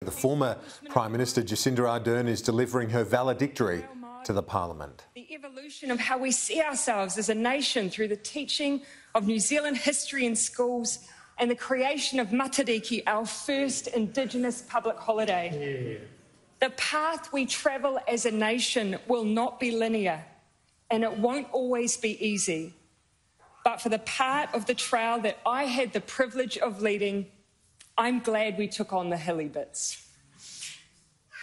The former Prime Minister Jacinda Ardern is delivering her valedictory to the Parliament. The evolution of how we see ourselves as a nation through the teaching of New Zealand history in schools and the creation of Matariki, our first Indigenous public holiday. The path we travel as a nation will not be linear, and it won't always be easy. But for the part of the trail that I had the privilege of leading, I'm glad we took on the hilly bits.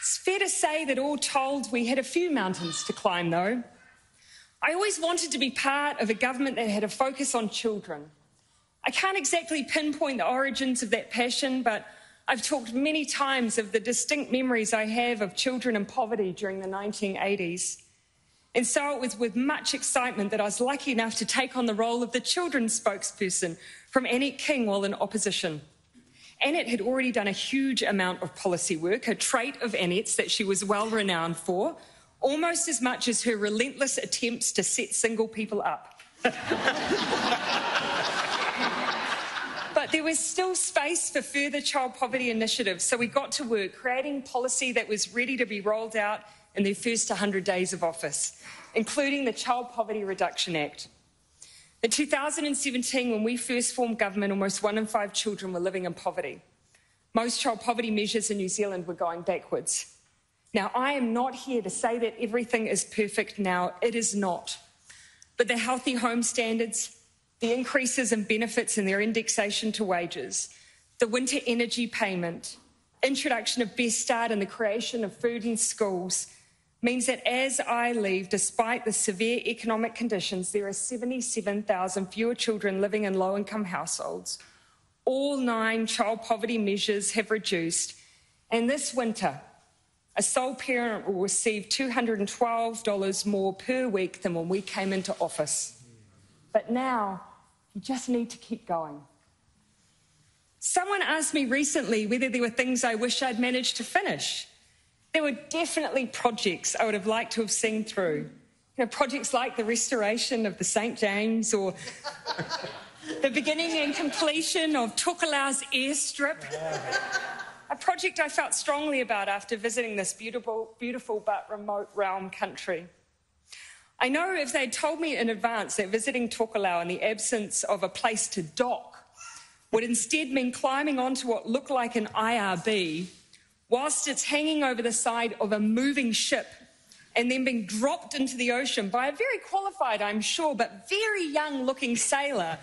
It's fair to say that all told, we had a few mountains to climb, though. I always wanted to be part of a government that had a focus on children. I can't exactly pinpoint the origins of that passion, but I've talked many times of the distinct memories I have of children in poverty during the 1980s. And so it was with much excitement that I was lucky enough to take on the role of the children's spokesperson from Annette King while in opposition. Annette had already done a huge amount of policy work, a trait of Annette's that she was well renowned for, almost as much as her relentless attempts to set single people up. But there was still space for further child poverty initiatives, so we got to work creating policy that was ready to be rolled out in their first 100 days of office, including the Child Poverty Reduction Act. In 2017, when we first formed government, almost 1 in 5 children were living in poverty. Most child poverty measures in New Zealand were going backwards. Now, I am not here to say that everything is perfect now. It is not. But the healthy home standards, the increases in benefits and their indexation to wages, the winter energy payment, introduction of Best Start and the creation of food in schools means that as I leave, despite the severe economic conditions, there are 77,000 fewer children living in low-income households. All 9 child poverty measures have reduced, and this winter, a sole parent will receive $212 more per week than when we came into office. But now, you just need to keep going. Someone asked me recently whether there were things I wish I'd managed to finish. There were definitely projects I would have liked to have seen through. Projects like the restoration of the St. James or the beginning and completion of Tokelau's airstrip. A project I felt strongly about after visiting this beautiful but remote realm country. I know if they'd told me in advance that visiting Tokelau in the absence of a place to dock would instead mean climbing onto what looked like an IRB, whilst it's hanging over the side of a moving ship and then being dropped into the ocean by a very qualified, I'm sure, but very young-looking sailor,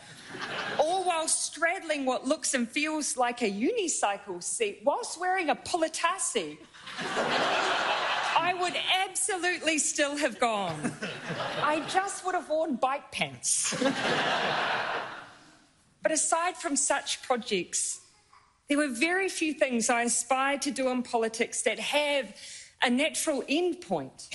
all while straddling what looks and feels like a unicycle seat whilst wearing a pulatasi, I would absolutely still have gone. I just would have worn bike pants. But aside from such projects, there were very few things I aspired to do in politics that have a natural end point.